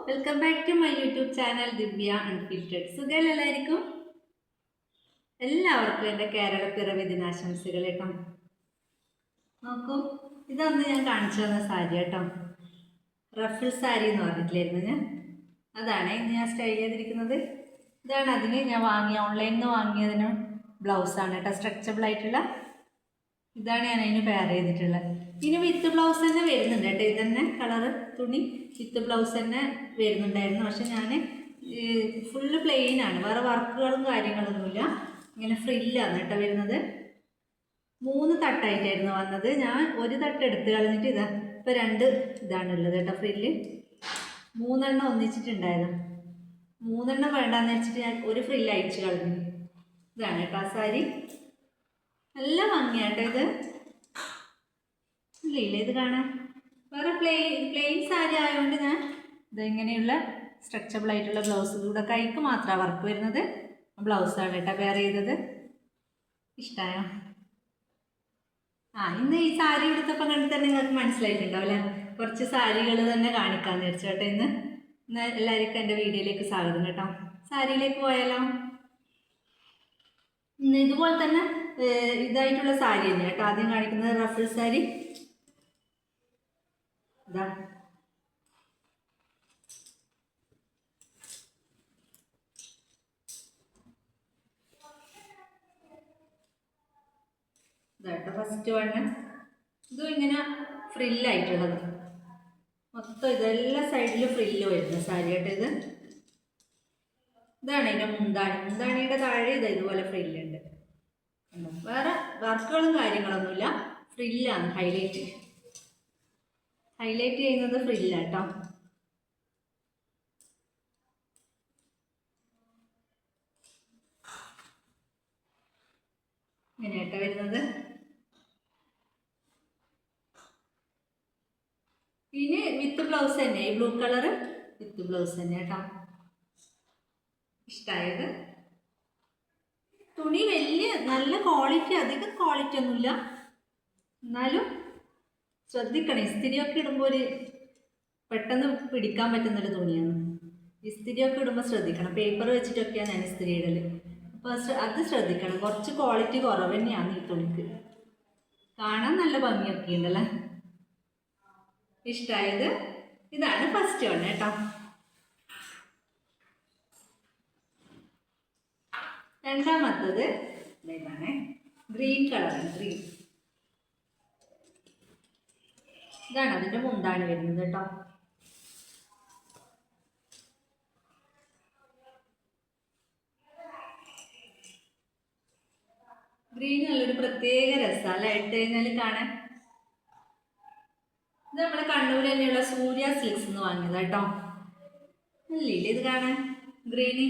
Welcome back to my YouTube channel Divya unfiltered. സുഖമല്ലായിരിക്കും? എല്ലാവർക്കും എൻ്റെ കേരളപ്പിറവി ദിനാശംസകൾ കേട്ടോ. നോക്കൂ, ഇതൊന്ന് ഞാൻ കാണിച്ചു തന്ന സാരി കേട്ടോ. റഫിൾ സാരി എന്ന് പറഞ്ഞിട്ടില്ലായിരുന്നു ഞാൻ, അതാണ് ഇന്ന് ഞാൻ സ്റ്റൈൽ ചെയ്തിരിക്കുന്നത്. ഇതാണ് അതിന് ഞാൻ ഓൺലൈനിൽ നിന്ന് വാങ്ങിയതിന് ബ്ലൗസാണ് കേട്ടോ, സ്ട്രെച്ചബിൾ ആയിട്ടുള്ള. ഇതാണ് ഞാൻ അതിന് പെയർ ചെയ്തിട്ടുള്ളത്. ഇതിന് വിത്ത് ബ്ലൗസ് തന്നെ വരുന്നുണ്ട് കേട്ടോ. ഇത് തന്നെ കളറ് തുണി വിത്ത് ബ്ലൗസ് തന്നെ വരുന്നുണ്ടായിരുന്നു. പക്ഷെ ഞാൻ ഫുള്ള് പ്ലെയിനാണ്, വേറെ വർക്കുകളും കാര്യങ്ങളൊന്നുമില്ല. ഇങ്ങനെ ഫ്രില്ലാണ് കേട്ടോ വരുന്നത്. 3 തട്ടായിട്ടായിരുന്നു വന്നത്. ഞാൻ ഒരു തട്ട് എടുത്ത് കളഞ്ഞിട്ട് ഇതാ ഇപ്പോൾ 2 ഇതാണുള്ളത് കേട്ടോ ഫ്രില്ല്. 3 എണ്ണം ഒന്നിച്ചിട്ടുണ്ടായിരുന്നു. 3 എണ്ണം വേണ്ടാന്ന് വെച്ചിട്ട് ഞാൻ ഒരു ഫ്രില്ല് അയച്ചു കളഞ്ഞു. ഇതാണ് കേട്ടോ ആ സാരി. നല്ല ഭംഗിയാട്ടോ ഇത്. ഇല്ല ഇത് കാണാൻ വേറെ പ്ലെയിൻ സാരി ആയതുകൊണ്ട് ഞാൻ ഇതെങ്ങനെയുള്ള സ്ട്രെച്ചബിൾ ആയിട്ടുള്ള ബ്ലൗസ്, കൂടെ കൈക്ക് മാത്രമാണ് വർക്ക് വരുന്നത്. ബ്ലൗസാണ് കേട്ടോ പെയർ ചെയ്തത്. ഇഷ്ടമായോ? ഇന്ന് ഈ സാരി എടുത്തപ്പോൾ കണ്ടിട്ട് തന്നെ നിങ്ങൾക്ക് മനസ്സിലായിട്ടുണ്ടാവില്ലേ. കുറച്ച് സാരികൾ തന്നെ കാണിക്കാമെന്ന് വെച്ചു കേട്ടോ. ഇന്ന് എല്ലാവർക്കും എൻ്റെ വീഡിയോയിലേക്ക് സ്വാഗതം കേട്ടോ. സാരിയിലേക്ക് പോയാലോ? ഇന്ന് ഇതുപോലെ തന്നെ ഇതായിട്ടുള്ള സാരി തന്നെ കേട്ടോ. ആദ്യം കാണിക്കുന്നത് റഫിൾ സാരി. ഇതാ ഇതാട്ടോ ഫസ്റ്റ് വണ്ണ്. ഇതും ഇങ്ങനെ ഫ്രില്ലായിട്ടുള്ളത് മൊത്തം, ഇതെല്ലാം സൈഡിൽ ഫ്രില്ല് വരുന്ന സാരി കേട്ടോ ഇത്. ഇതാണ് ഇതിൻ്റെ മുന്താണിയുടെ താഴെ ഇതുപോലെ ഫ്രില്ലുണ്ട്. വേറെ വർക്കുകളും കാര്യങ്ങളൊന്നുമില്ല, ഫ്രില്ലാണ് ഹൈലൈറ്റ് ചെയ്യുന്നത്. ഫ്രില്ലാട്ടോ. ഇങ്ങനെയാട്ടോ വരുന്നത്. ഇനി വിത്ത് ബ്ലൗസ് തന്നെ, ഈ ബ്ലൂ കളറ് വിത്ത് ബ്ലൗസ് തന്നെ കേട്ടോ. ഇഷ്ടമായത്. തുണി വലിയ നല്ല ക്വാളിറ്റി, അധികം ക്വാളിറ്റി ഒന്നുമില്ല, എന്നാലും ശ്രദ്ധിക്കണം. ഇസ്തിരിയൊക്കെ ഇടുമ്പോൾ പെട്ടെന്ന് പിടിക്കാൻ പറ്റുന്നൊരു തുണിയാണ്. ഇസ്തിരിയൊക്കെ ഇടുമ്പോൾ ശ്രദ്ധിക്കണം. പേപ്പർ വെച്ചിട്ടൊക്കെയാണ് ഞാൻ ഇസ്തിരി ഇടൽ. അപ്പോൾ അത് ശ്രദ്ധിക്കണം. കുറച്ച് ക്വാളിറ്റി കുറവ് തന്നെയാണ് ഈ തുണിക്ക്. കാണാൻ നല്ല ഭംഗിയൊക്കെ ഉണ്ടല്ലേ. ഇഷ്ടമായത്. ഇതാണ് ഫസ്റ്റ് വൺ കേട്ടോ. രണ്ടാമത്തത് ഇതാണ്, ഗ്രീൻ കളറാണ്. ഗ്രീൻ ഇതാണ് അതിൻ്റെ മുന്താണി വരുന്നത് കേട്ടോ. ഗ്രീൻ നല്ലൊരു പ്രത്യേക രസമല്ല ഇട്ട് കഴിഞ്ഞാൽ കാണാൻ. ഇത് നമ്മുടെ കണ്ണൂർ തന്നെയുള്ള സൂര്യ സിൽക്സ് എന്ന് വാങ്ങിയത് കേട്ടോ. അല്ലേ ഇത് കാണാൻ ഗ്രീന്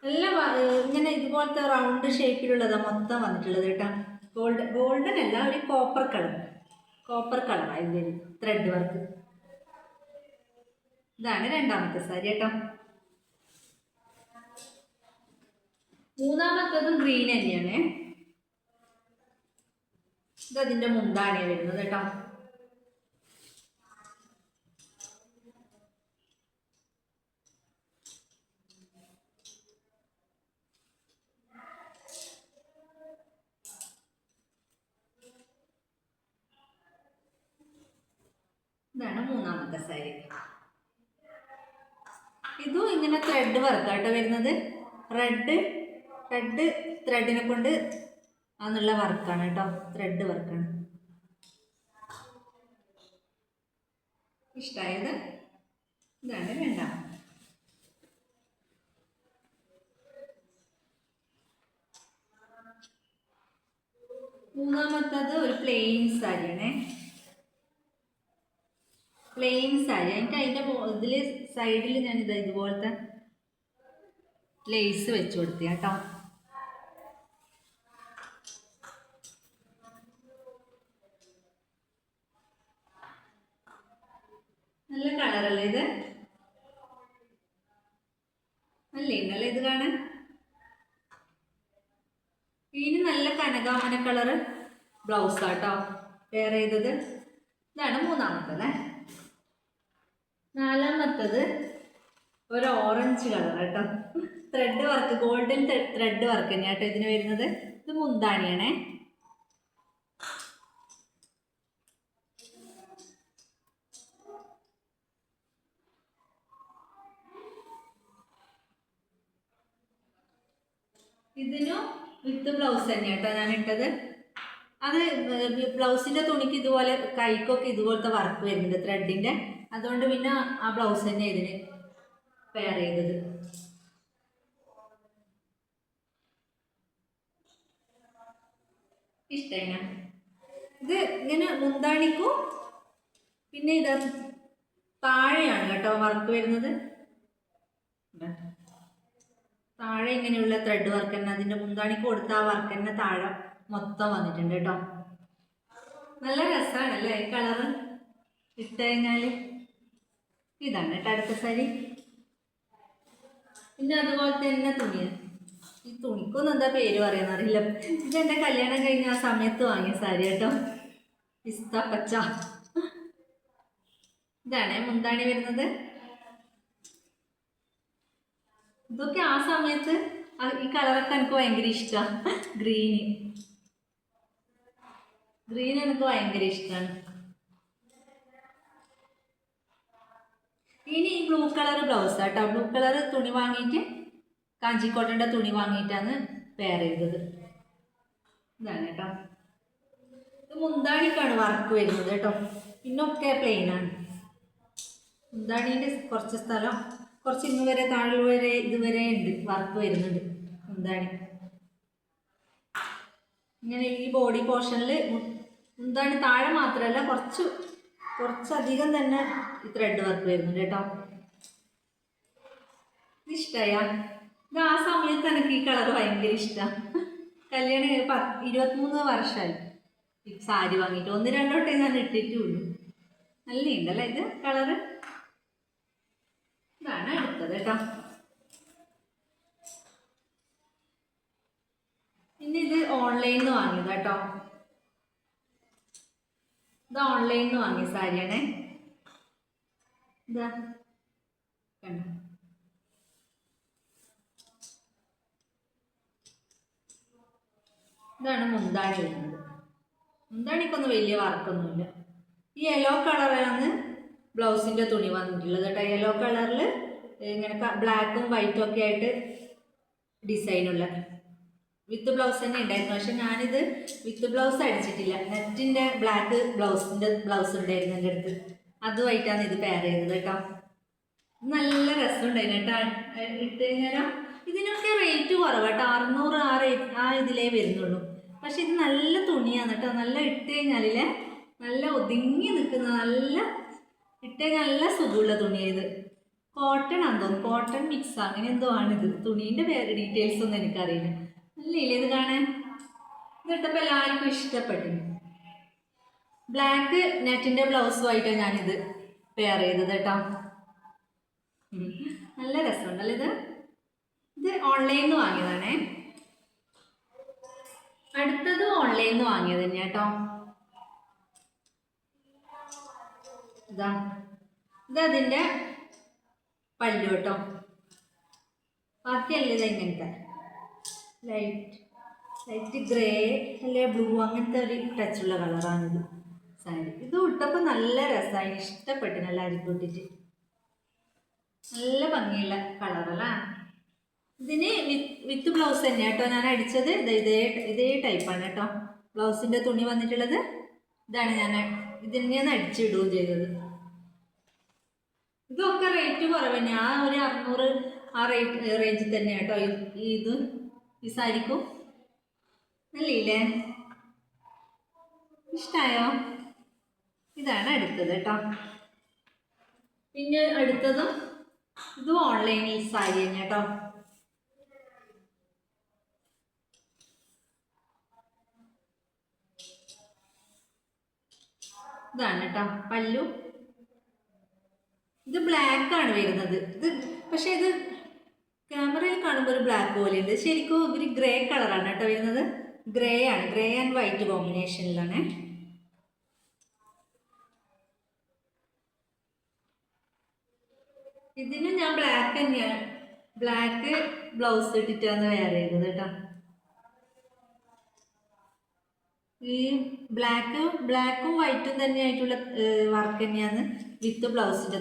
എല്ലാം ഇങ്ങനെ ഇതുപോലത്തെ റൗണ്ട് ഷേപ്പിലുള്ളതാണ് മൊത്തം വന്നിട്ടുള്ളത് കേട്ടോ. ഗോൾഡൻ അല്ല, ഒരു കോപ്പർ കളറാണ് ഇതിൻ്റെ ഒരു ത്രെഡ് വർക്ക്. ഇതാണ് രണ്ടാമത്തെ സാരി കേട്ടോ. മൂന്നാമത്തതും ഗ്രീൻ തന്നെയാണ്. ഇത് അതിൻ്റെ മുന്താണിയാണ് വരുന്നത് കേട്ടോ. ഇതാണ് മൂന്നാമത്തെ സാരി. ഇതും ഇങ്ങനെ ത്രെഡ് വർക്കാട്ടോ വരുന്നത്. റെഡ് ത്രെഡിനെ കൊണ്ട് എന്നുള്ള വർക്കാണ് കേട്ടോ. ത്രെഡ് വർക്കാണ്. ഇഷ്ടമായത്. ഇതാണ് രണ്ടാമത്തെ. മൂന്നാമത്തത് ഒരു പ്ലെയിൻ സാരിയാണേ. പ്ലെയിൻ സാരി. അതിൻ്റെ ഇതിൽ സൈഡിൽ ഞാനിത് ഇതുപോലത്തെ ലേസ് വെച്ച് കൊടുത്തി കേട്ടോ. നല്ല കളറല്ലേ ഇത്? നല്ല ഇത് കാണാൻ. ഇതിന് നല്ല കനകാമന കളറ് ബ്ലൗസാട്ടോ പെയർ ചെയ്തത്. ഇതാണ് മൂന്നാമത്തത്. നാലാമത്തത് ഒരു ഓറഞ്ച് കളർ കേട്ടോ. Thread work, golden thread work തന്നെയാണ് കേട്ടോ ഇതിന് വരുന്നത്. ഇത് മുന്താണിയാണേ. ഇതിനും വിത്ത് ബ്ലൗസ് തന്നെയാണ് കേട്ടോ ഞാൻ ഇട്ടത്. അത് ബ്ലൗസിൻ്റെ തുണിക്ക് ഇതുപോലെ കൈക്കൊക്കെ ഇതുപോലത്തെ വർക്ക് വരുന്നുണ്ട് ത്രെഡിൻ്റെ. അതുകൊണ്ട് പിന്നെ ആ ബ്ലൗസ് തന്നെ ഇതിന് പെയർ ചെയ്തത്. ഇഷ്ടമാണ് ഇത്. ഇങ്ങനെ മുന്താണിക്കും പിന്നെ ഇത് താഴെയാണ് കേട്ടോ വർക്ക് വരുന്നത്. താഴെ ഇങ്ങനെയുള്ള ത്രെഡ് വർക്ക് തന്നെ, അതിൻ്റെ മുന്താണിക്ക് കൊടുത്ത ആ വർക്ക് തന്നെ താഴെ മൊത്തം വന്നിട്ടുണ്ട് കേട്ടോ. നല്ല രസമാണല്ലേ ഈ കളറ് ഇട്ട് കഴിഞ്ഞാൽ. ഇതാണ് കേട്ടോ അടുത്ത സാരി. പിന്നെ അതുപോലെ തന്നെ തുണിയാണ്. ഈ തുണിക്കൊന്നും എന്താ പേര് പറയാന്നറിയില്ല. ഇതെൻ്റെ കല്യാണം കഴിഞ്ഞ ആ സമയത്ത് വാങ്ങിയ സാരി കേട്ടോ. പിസ്ത പച്ച. ഇതാണ് മുന്താണി വരുന്നത്. ഇതൊക്കെ ആ സമയത്ത് ഈ കളറൊക്കെ എനിക്ക് ഭയങ്കര ഇഷ്ടമാണ്. ഗ്രീൻ എനിക്ക് ഭയങ്കര ഇഷ്ടമാണ്. ഇനി ഈ ബ്ലൂ കളർ ബ്ലൗസ് കേട്ടോ. ബ്ലൂ കളർ തുണി വാങ്ങിയിട്ട് കാഞ്ചിക്കോട്ടൻ്റെ തുണി വാങ്ങിയിട്ടാണ് പെയർ ചെയ്തത്. ഇതാണ് കേട്ടോ. ഇത് മുന്താണിക്കാണ് വർക്ക് വരുന്നത് കേട്ടോ. പിന്നൊക്കെ പ്ലെയിനാണ്. മുന്താണീൻ്റെ കുറച്ച് സ്ഥലം, കുറച്ച് ഇന്ന് വരെ താഴെ വരെ ഇതുവരെ ഉണ്ട് വർക്ക് വരുന്നുണ്ട് മുന്താണി. ഇങ്ങനെ ഈ ബോഡി പോർഷനിൽ മുന്താണി താഴെ മാത്രമല്ല കുറച്ചധികം തന്നെ ഈ ത്രെഡ് വർക്ക് വരുന്നുണ്ട് കേട്ടോ. ഇഷ്ടമായ ഇത് ആ സമയത്ത് എനിക്ക് ഈ കളർ ഭയങ്കര ഇഷ്ടമാണ്. കല്യാണം 23 വർഷമായി ഈ സാരി വാങ്ങിയിട്ട്. 1-2 വട്ടം ഞാൻ ഇട്ടിട്ടുള്ളൂ. നല്ല ഉണ്ടല്ലേ ഇത് കളറ്. ഇതാണ് അടുത്തത് കേട്ടോ. പിന്നെ ഇത് ഓൺലൈനിൽ നിന്ന് വാങ്ങിയത് കേട്ടോ. ഇത് ഓൺലൈനിൽ നിന്ന് വാങ്ങിയ സാരിയാണേ. ഇതാ കണ്ടോ. ഇതാണ് മുന്താണി വരുന്നത്. മുന്താണിക്കൊന്നും വലിയ വർക്കൊന്നുമില്ല. ഈ യെല്ലോ കളറാണ് ബ്ലൗസിൻ്റെ തുണി വന്നിട്ടുള്ളത് കേട്ടോ. യെല്ലോ കളറിൽ ഇങ്ങനെ ബ്ലാക്കും വൈറ്റും ഒക്കെ ആയിട്ട് ഡിസൈനുള്ള വിത്ത് ബ്ലൗസ് തന്നെ ഉണ്ടായിരുന്നു. പക്ഷെ ഞാനിത് വിത്ത് ബ്ലൗസ് അടിച്ചിട്ടില്ല. നെറ്റിൻ്റെ ബ്ലാക്ക് ബ്ലൗസ് ഉണ്ടായിരുന്നു എൻ്റെ അടുത്ത്. അതുമായിട്ടാണ് ഇത് പെയർ ചെയ്തത് കേട്ടോ. നല്ല രസമുണ്ടായിരുന്നു കേട്ടോ ഇട്ട് കഴിഞ്ഞാലോ. ഇതിനൊക്കെ റേറ്റ് കുറവ് കേട്ടോ. 600 ആ ഇതിലേ വരുന്നുള്ളൂ. പക്ഷെ ഇത് നല്ല തുണിയാണ് കേട്ടോ. നല്ല ഇട്ട് കഴിഞ്ഞാലില്ലേ നല്ല ഒതുങ്ങി നിൽക്കുന്ന, നല്ല ഇട്ട് കഴിഞ്ഞാൽ നല്ല സുഖമുള്ള തുണിയാണ് ഇത്. കോട്ടൺ ആണെന്ന് തോന്നുന്നു, കോട്ടൺ മിക്സ് അങ്ങനെ എന്തോ ആണിത്. തുണീൻ്റെ പേര് ഡീറ്റെയിൽസ് ഒന്നും എനിക്കറിയില്ല. നല്ലേ ഇത് കാണാൻ. ഇതിട്ടപ്പോൾ എല്ലാവർക്കും ഇഷ്ടപ്പെട്ടു. ബ്ലാക്ക് നെറ്റിൻ്റെ ബ്ലൗസുമായിട്ടാണ് ഞാനിത് പെയർ ചെയ്തത് കേട്ടോ. നല്ല രസമുണ്ടല്ലോ ഇത്. ഇത് ഓൺലൈനിൽ നിന്ന് വാങ്ങിയതാണേ. അടുത്തത് ഓൺലൈനിൽ നിന്ന് വാങ്ങിയത് തന്നെയാ കേട്ടോ. ഇതതിൻ്റെ പല്ലു കേട്ടോ. ബാക്കിയല്ല ഇത് ഇങ്ങനത്തെ ലൈറ്റ് ഗ്രേ അല്ലെ ബ്ലൂ അങ്ങനത്തെ ഒരു ടച്ചുള്ള കളറാണിത് സാരി. ഇത് ഇട്ടപ്പോൾ നല്ല രസമായി, ഇഷ്ടപ്പെട്ടു. നല്ല അരിപ്പൊട്ടിട്ട് നല്ല ഭംഗിയുള്ള കളറല്ലേ. ഇതിന് വിത്ത് ബ്ലൗസ് തന്നെയാണ് കേട്ടോ ഞാൻ അടിച്ചത്. ഇതേ ടൈപ്പാണ് കേട്ടോ ബ്ലൗസിൻ്റെ തുണി വന്നിട്ടുള്ളത്. ഇതാണ് ഞാൻ ഇതിനെയാണ് അടിച്ചിടുകയും ചെയ്തത്. ഇതൊക്കെ റേറ്റ് കുറവ് തന്നെ. ആ ഒരു 600 ആ റേഞ്ചിൽ തന്നെ കേട്ടോ ഈ സാരിക്കും. നല്ലേ ഇഷ്ടമായോ? ഇതാണ് അടുത്തത് കേട്ടോ. പിന്നെ അടുത്തതും ഇതും ഓൺലൈനിൽ സാരി തന്നെ കേട്ടോ. ഇതാണ് കേട്ടോ പല്ലു. ഇത് ബ്ലാക്കാണ് വരുന്നത്. ഇത് പക്ഷേ ഇത് ക്യാമറയിൽ കാണുമ്പോൾ ഒരു ബ്ലാക്ക് പോലെയുണ്ട്. ശരിക്കും ഒരു ഗ്രേ കളറാണ് കേട്ടോ വരുന്നത്. ഗ്രേ ആണ്, ഗ്രേ ആൻഡ് വൈറ്റ് കോമ്പിനേഷനിലാണ്. ഇതിന് ഞാൻ ബ്ലാക്ക് തന്നെയാണ്, ബ്ലാക്ക് ബ്ലൗസ് ഇട്ടിട്ടാണ് വെയർ ചെയ്തത് കേട്ടോ. ഈ ബ്ലാക്കും വൈറ്റും തന്നെയായിട്ടുള്ള വർക്ക് തന്നെയാണ് വിത്ത് ബ്ലൗസിൻ്റെ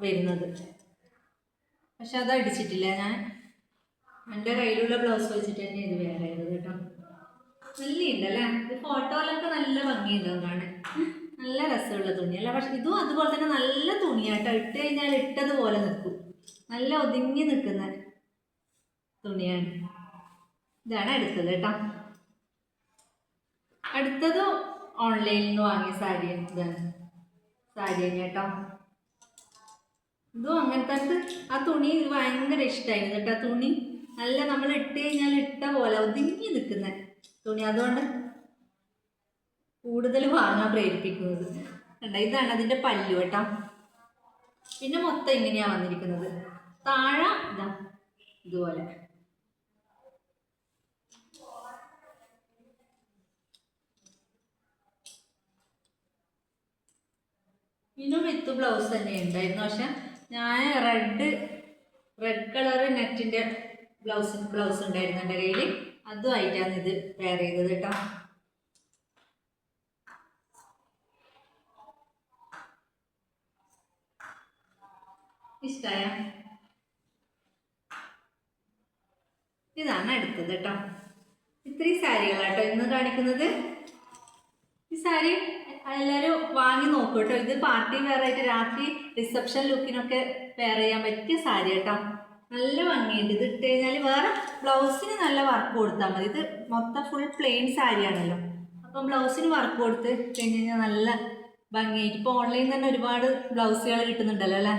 വരുന്നത്. പക്ഷെ അത് അടിച്ചിട്ടില്ല ഞാൻ, എൻ്റെ കയ്യിലുള്ള ബ്ലൗസ് വെച്ചിട്ട് തന്നെ ഇത് വെയർ ചെയ്തത് കേട്ടോ. നല്ല ഉണ്ടല്ലേ, ഇത് ഫോട്ടോയിലൊക്കെ നല്ല ഭംഗിയുണ്ടാവും കാണാൻ, നല്ല രസമുള്ള തുണിയല്ല. പക്ഷെ ഇതും അതുപോലെ തന്നെ നല്ല തുണിയാട്ടോ, ഇട്ട് കഴിഞ്ഞാൽ ഇട്ടതുപോലെ നിൽക്കും, നല്ല ഒതുങ്ങി നിൽക്കുന്ന തുണിയാണ്. ഇതാണ് അടുത്തത് കേട്ടോ. അടുത്തത് ഓൺലൈനിൽ നിന്ന് വാങ്ങിയ സാരി, ഇതാണ് സാരി തന്നെ കേട്ടോ. ഇതും അങ്ങനത്തെ ആ തുണി ഭയങ്കര ഇഷ്ടമായിരുന്നു കേട്ടോ. തുണി നല്ല നമ്മൾ ഇട്ട് കഴിഞ്ഞാൽ ഇട്ട പോലെ ഒതുങ്ങി നിൽക്കുന്ന തുണി, അതുകൊണ്ട് കൂടുതൽ വാങ്ങാൻ പ്രേരിപ്പിക്കുന്നത് കണ്ടോ. ഇതാണ് അതിൻ്റെ പല്ലു കേട്ടോ. പിന്നെ മൊത്തം ഇങ്ങനെയാണ് വന്നിരിക്കുന്നത്, താഴെ ഇതാ ഇതുപോലെ. ഇതിനും വിത്ത് ബ്ലൗസ് തന്നെ ഉണ്ടായിരുന്നു. പക്ഷെ ഞാൻ റെഡ് കളർ നെറ്റിൻ്റെ ബ്ലൗസ് ഉണ്ടായിരുന്നു എൻ്റെ കയ്യിൽ, അതുമായിട്ടാണ് ഇത് വെയർ ചെയ്തത് കേട്ടോ. ഇഷ്ടമായ? ഇതാണ് അടുത്തത് കേട്ടോ. ഇത്രയും സാരികളാട്ടോ ഇന്ന് കാണിക്കുന്നത്. ഈ സാരി എല്ലാവരും വാങ്ങി നോക്കൂ കേട്ടോ. ഇത് പാർട്ടി വെയർ ആയിട്ട് രാത്രി റിസപ്ഷൻ ലുക്കിനൊക്കെ വെയർ ചെയ്യാൻ പറ്റിയ സാരി കേട്ടോ. നല്ല ഭംഗിയുണ്ട്. ഇത് ഇട്ട് കഴിഞ്ഞാൽ വേറെ ബ്ലൗസിന് നല്ല വർക്ക് കൊടുത്താൽ മതി. ഇത് മൊത്തം ഫുൾ പ്ലെയിൻ സാരിയാണല്ലോ, അപ്പം ബ്ലൗസിന് വർക്ക് കൊടുത്ത് കഴിഞ്ഞ് കഴിഞ്ഞാൽ നല്ല ഭംഗിയായിട്ട്. ഇപ്പോൾ ഓൺലൈനിൽ തന്നെ ഒരുപാട് ബ്ലൗസുകൾ കിട്ടുന്നുണ്ടല്ലോ അല്ലേ,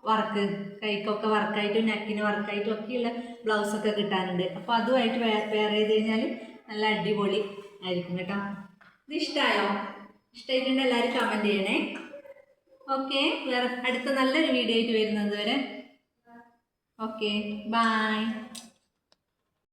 വർക്ക് കൈക്കൊക്കെ വർക്കായിട്ടും നെക്കിന് വർക്കായിട്ടും ഒക്കെയുള്ള ബ്ലൗസൊക്കെ കിട്ടാനുണ്ട്. അപ്പോൾ അതുമായിട്ട് വെയർ ചെയ്ത് കഴിഞ്ഞാൽ നല്ല അടിപൊളി ആയിരിക്കും കേട്ടോ. ഇത് ഇഷ്ടമായോ? ഇഷ്ടമായിട്ടുണ്ടെങ്കിൽ എല്ലാവരും കമൻറ്റ് ചെയ്യണേ. ഓക്കെ, വേറെ അടുത്ത നല്ലൊരു വീഡിയോ ആയിട്ട് വരുന്നത് വരെ ഓക്കെ, ബൈ.